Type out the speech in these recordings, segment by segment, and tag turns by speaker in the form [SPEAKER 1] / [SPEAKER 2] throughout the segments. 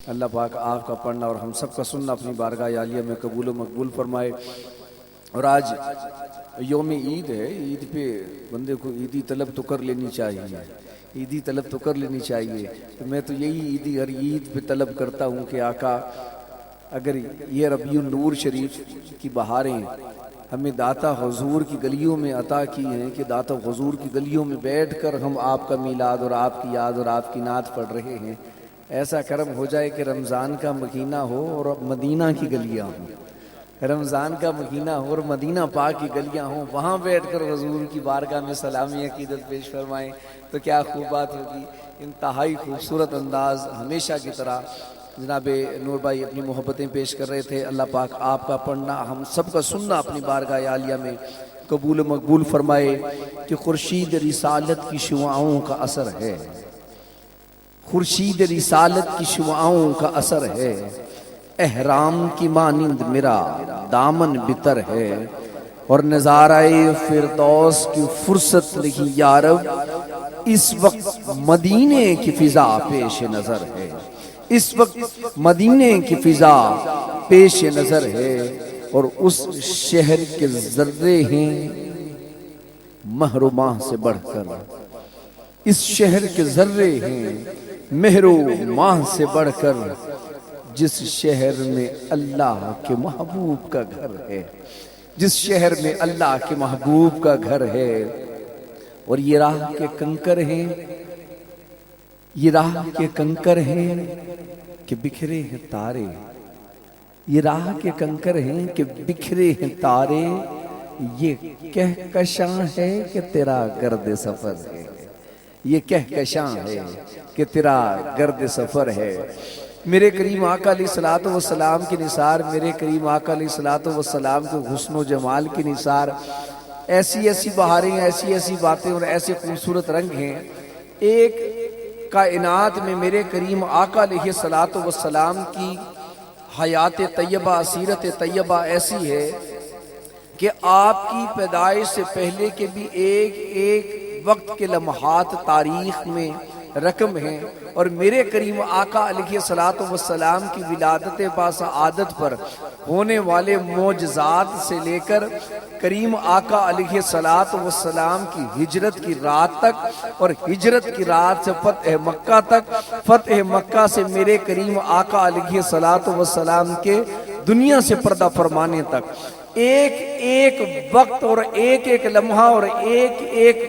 [SPEAKER 1] اللہ پاک آپ کا پڑھنا اور ہم سب کا سننا اپنی بارگاہ عالیہ میں قبول و مقبول فرمائے۔ اور آج یوم عید ہے، عید پہ بندے کو عیدی طلب تو کر لینی چاہیے، عیدی طلب تو کر لینی چاہیے۔ تو میں تو یہی عیدی ہر عید پہ طلب کرتا ہوں کہ آقا اگر یہ ربیع النور شریف کی بہاریں ہمیں داتا حضور کی گلیوں میں عطا کی ہیں کہ داتا حضور کی گلیوں میں بیٹھ کر ہم آپ کا میلاد اور آپ کی یاد اور آپ کی نعت پڑھ رہے ہیں، ایسا کرم ہو جائے کہ رمضان کا مہینہ ہو اور مدینہ کی گلیاں ہوں، رمضان کا مہینہ ہو اور مدینہ پاک کی گلیاں ہوں، وہاں بیٹھ کر حضور کی بارگاہ میں سلامی عقیدت پیش فرمائیں تو کیا خوب بات ہوگی۔ انتہائی خوبصورت انداز ہمیشہ کی طرح جناب نور بھائی اپنی محبتیں پیش کر رہے تھے۔ اللہ پاک آپ کا پڑھنا ہم سب کا سننا اپنی بارگاہ عالیہ میں قبول و مقبول فرمائے کہ خورشید رسالت کی شعاعوں کا اثر ہے، خورشید رسالت کی شعاعوں کا اثر ہے، احرام کی مانند میرا دامن بتر ہے، اور نظارہ فردوس کی فرصت رہی یارب، اس وقت مدینے کی فضا پیش نظر ہے، اس وقت مدینے کی فضا پیش نظر ہے، اور اس شہر کے ذرے ہیں مہر و ماہ سے بڑھ کر، اس شہر کے ذرے ہیں مہر و ماہ سے بڑھ کر، جس شہر میں اللہ کے محبوب کا گھر ہے، جس شہر میں اللہ کے محبوب کا گھر ہے۔ اور یہ راہ کے کنکر ہیں، یہ راہ کے کنکر ہیں کہ بکھرے ہیں تارے، یہ راہ کے کنکر ہیں کہ بکھرے ہیں تارے، یہ کہکشاں ہے کہ تیرا گرد سفر ہے، یہ کہکشاں ہے کہ تیرا گرد سفر ہے۔ میرے کریم آقا علیہ الصلوۃ والسلام کی نثار، میرے کریم آقا علیہ الصلوۃ والسلام کے حسن و جمال کی نثار، ایسی ایسی بہاریں، ایسی ایسی باتیں اور ایسے خوبصورت رنگ ہیں۔ ایک کائنات میں میرے کریم آقا علیہ الصلوۃ والسلام کی حیات طیبہ، سیرت طیبہ ایسی ہے کہ آپ کی پیدائش سے پہلے کے بھی ایک ایک وقت کے لمحات تاریخ میں رقم ہیں، اور میرے کریم آقا علیہ الصلوۃ والسلام کی ولادت باسعادت پر ہونے والے معجزات سے لے کر کریم آقا علیہ الصلوۃ والسلام کی ہجرت کی رات تک، اور ہجرت کی رات سے فتح مکہ تک، فتح مکہ سے میرے کریم آقا علیہ الصلوۃ والسلام کے دنیا سے پردہ فرمانے تک، ایک ایک وقت اور ایک ایک لمحہ اور ایک ایک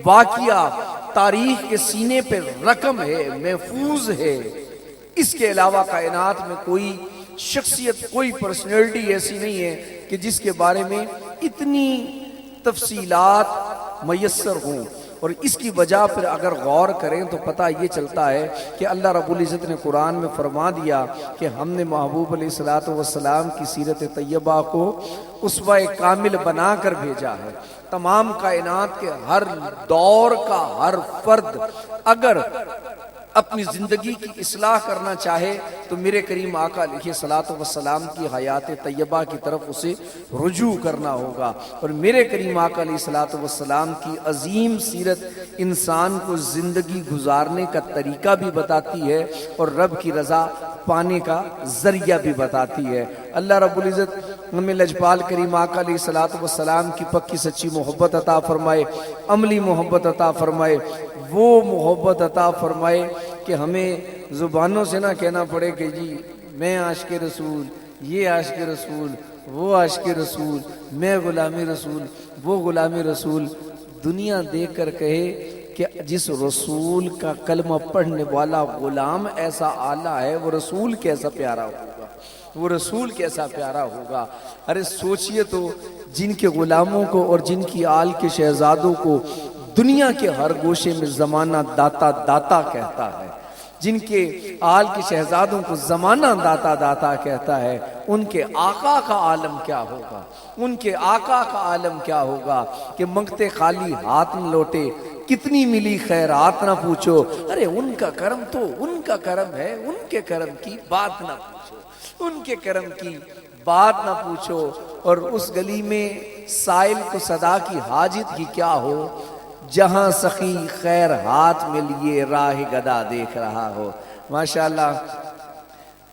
[SPEAKER 1] واقعہ تاریخ کے سینے پہ رقم ہے، محفوظ ہے۔ اس کے علاوہ کائنات میں کوئی شخصیت، کوئی پرسنالٹی ایسی نہیں ہے کہ جس کے بارے میں اتنی تفصیلات میسر ہوں، اور اس کی وجہ پر اگر غور کریں تو پتہ یہ چلتا ہے کہ اللہ رب العزت نے قرآن میں فرما دیا کہ ہم نے محبوب علیہ الصلوۃ والسلام کی سیرت طیبہ کو اسوہ کامل بنا کر بھیجا ہے۔ تمام کائنات کے ہر دور کا ہر فرد اگر اپنی زندگی کی اصلاح کرنا چاہے تو میرے کریم آقا علیہ الصلوۃ والسلام کی حیات طیبہ کی طرف اسے رجوع کرنا ہوگا، اور میرے کریم آقا علیہ الصلوۃ والسلام کی عظیم سیرت انسان کو زندگی گزارنے کا طریقہ بھی بتاتی ہے اور رب کی رضا پانے کا ذریعہ بھی بتاتی ہے۔ اللہ رب العزت ہمیں لجپال کریم آقا علیہ الصلوۃ والسلام کی پکی سچی محبت عطا فرمائے، عملی محبت عطا فرمائے، وہ محبت عطا فرمائے کہ ہمیں زبانوں سے نہ کہنا پڑے کہ جی میں عاشق رسول، یہ عاشق رسول، وہ عاشق رسول، میں غلام رسول، وہ غلام رسول، دنیا دیکھ کر کہے کہ جس رسول کا کلمہ پڑھنے والا غلام ایسا اعلیٰ ہے، وہ رسول کیسا پیارا ہوگا، وہ رسول کیسا پیارا ہوگا۔ ارے سوچئے تو جن کے غلاموں کو اور جن کی آل کے شہزادوں کو دنیا کے ہر گوشے میں زمانہ داتا داتا کہتا ہے، جن کے آل کے شہزادوں کو زمانہ داتا داتا کہتا ہے، ان کے آقا کا عالم کیا ہوگا، ان کے آقا کا عالم کیا ہوگا کہ منگتے خالی ہاتھ نہ لوٹے، کتنی ملی خیرات نہ پوچھو، ارے ان کا کرم تو ان کا کرم ہے، ان کے کرم کی بات نہ پوچھو، ان کے کرم کی بات نہ پوچھو۔ اور اس گلی میں سائل کو صدا کی حاجت ہی کیا ہو، جہاں سخی خیر ہاتھ میں لیے راہ گدا دیکھ رہا ہو۔ ماشاءاللہ